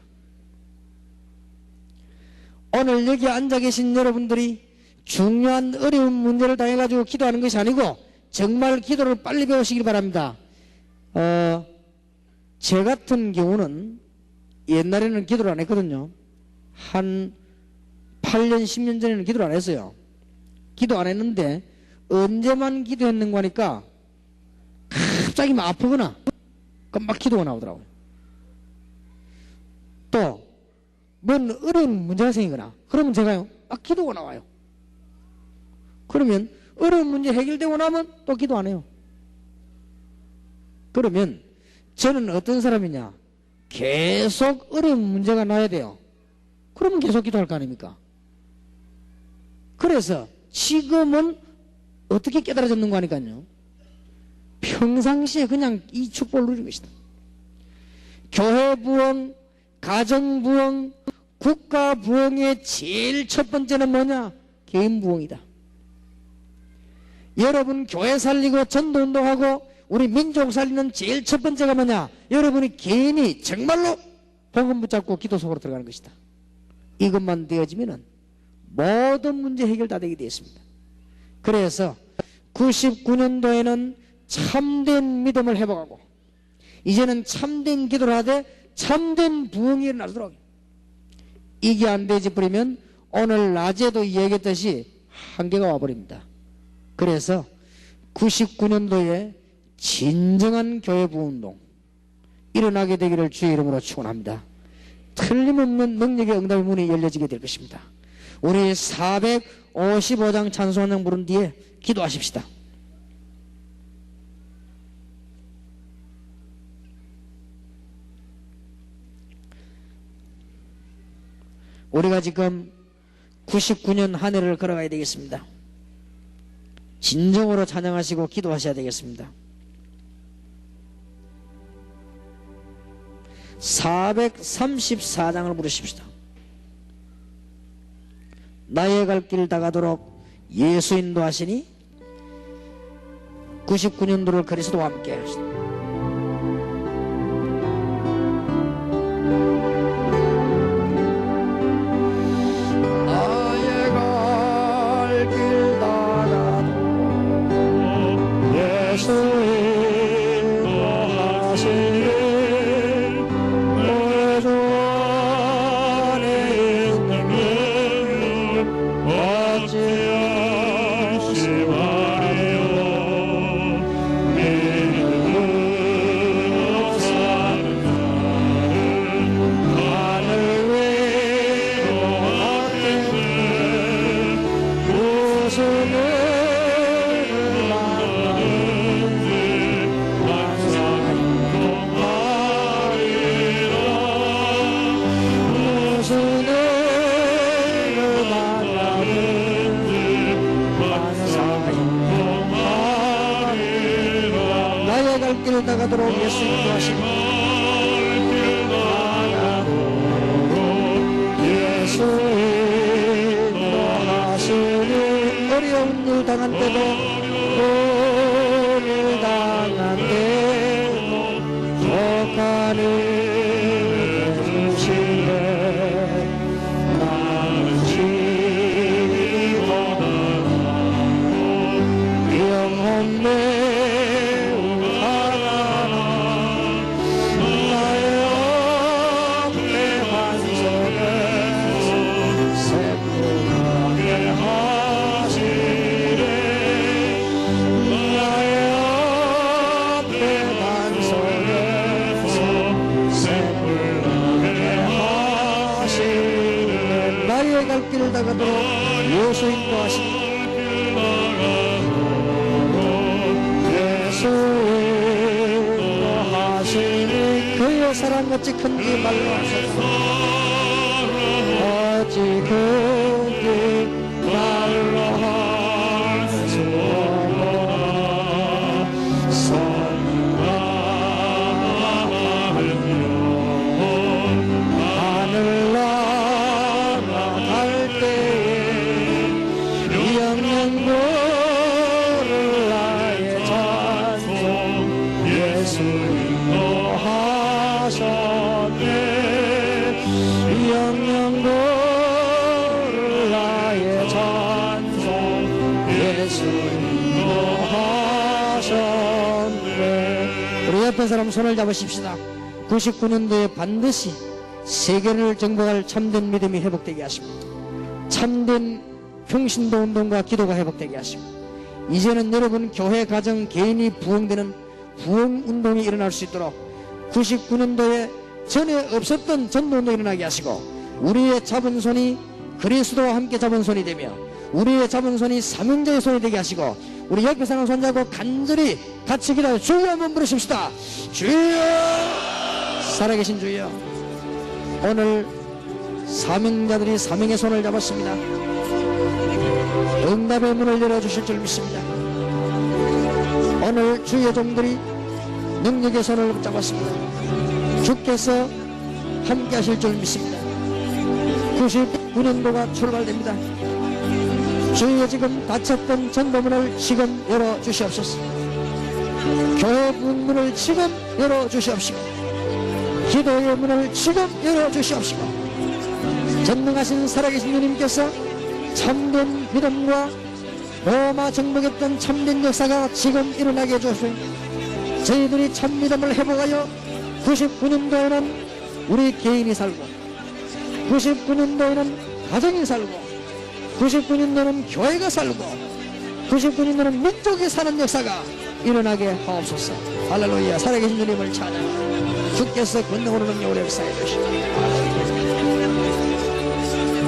오늘 여기 앉아 계신 여러분들이 중요한 어려운 문제를 당해가지고 기도하는 것이 아니고 정말 기도를 빨리 배우시길 바랍니다. 제 같은 경우는 옛날에는 기도를 안 했거든요. 한 8년, 10년 전에는 기도를 안 했어요. 기도 안 했는데 언제만 기도했는가 하니까 갑자기 막 아프거나 그럼 막 기도가 나오더라고요. 또 뭔 어려운 문제가 생기거나 그러면 제가요 막 기도가 나와요. 그러면 어려운 문제 해결되고 나면 또 기도 안 해요. 그러면 저는 어떤 사람이냐? 계속 어려운 문제가 나야 돼요. 그러면 계속 기도할 거 아닙니까? 그래서 지금은 어떻게 깨달아졌는가 하니까요, 평상시에 그냥 이 축복을 누리는 것이다. 교회 부흥, 가정 부흥, 국가 부흥의 제일 첫 번째는 뭐냐? 개인 부흥이다. 여러분 교회 살리고 전도운동하고 우리 민족 살리는 제일 첫 번째가 뭐냐? 여러분이 개인이 정말로 복음 붙잡고 기도 속으로 들어가는 것이다. 이것만 되어지면은 모든 문제 해결 다 되게 되어 있습니다. 그래서 99년도에는 참된 믿음을 회복하고 이제는 참된 기도를 하되 참된 부흥이 일어나도록, 이게 안 되지 버리면 오늘 낮에도 얘기했듯이 한계가 와버립니다. 그래서 99년도에 진정한 교회 부흥운동 일어나게 되기를 주의 이름으로 축원합니다. 틀림없는 능력의 응답의 문이 열려지게 될 것입니다. 우리 455장 찬송한 부른 뒤에 기도하십시다. 우리가 지금 99년 한 해를 걸어가야 되겠습니다. 진정으로 찬양하시고 기도하셔야 되겠습니다. 434장을 부르십시다. 나의 갈 길 다가도록 예수 인도하시니 99년도를 그리스도와 함께 하시다. 나의 갈 길 다가도록 예수 인도하시니 길 나가도록 예수 인도하시니 예수 인도하시니 어려운 일 당한 때도 오늘 당한 때도 독하니 해주시네 나는 지보다 영혼내 갈 길을 나가도록 예수 인도하시니 예수 인도하시니 그의 사랑 어찌 큰지 말로 하소서 어찌 큰지 말로 하소서 하늘나 영영고를 나의 찬송 예수 인도하셨네. 우리 옆에 사람 손을 잡으십시다. 99년도에 반드시 세계를 정복할 참된 믿음이 회복되게 하십니다. 참된 평신도 운동과 기도가 회복되게 하십니다. 이제는 여러분 교회 가정 개인이 부흥되는 부흥 운동이 일어날 수 있도록 99년도에 전에 없었던 전도운동이 일어나게 하시고 우리의 잡은 손이 그리스도와 함께 잡은 손이 되며 우리의 잡은 손이 사명자의 손이 되게 하시고 우리 옆에 사람 손잡고 간절히 같이 기도하여 주여 한번 부르십시다. 주여 살아계신 주여 오늘 사명자들이 사명의 손을 잡았습니다. 응답의 문을 열어주실 줄 믿습니다. 오늘 주의 종들이 능력의 손을 붙잡았습니다. 주께서 함께 하실 줄 믿습니다. 99년도가 출발됩니다. 주의 지금 닫혔던 전도문을 지금 열어주시옵소서. 교회 문을 지금 열어주시옵시고 기도의 문을 지금 열어주시옵시고 전능하신 살아계신 주님께서 참된 믿음과 로마 정복했던 참된 역사가 지금 일어나게 해주시고 저희들이 참 믿음을 회복하여 99년도에는 우리 개인이 살고 99년도에는 가정이 살고 99년도에는 교회가 살고 99년도에는 민족이 사는 역사가 일어나게 하옵소서. 할렐루야. 살아계신 주님을 찬양합니다. 주께서 권능으로 능력으로 역사해 주시옵소서.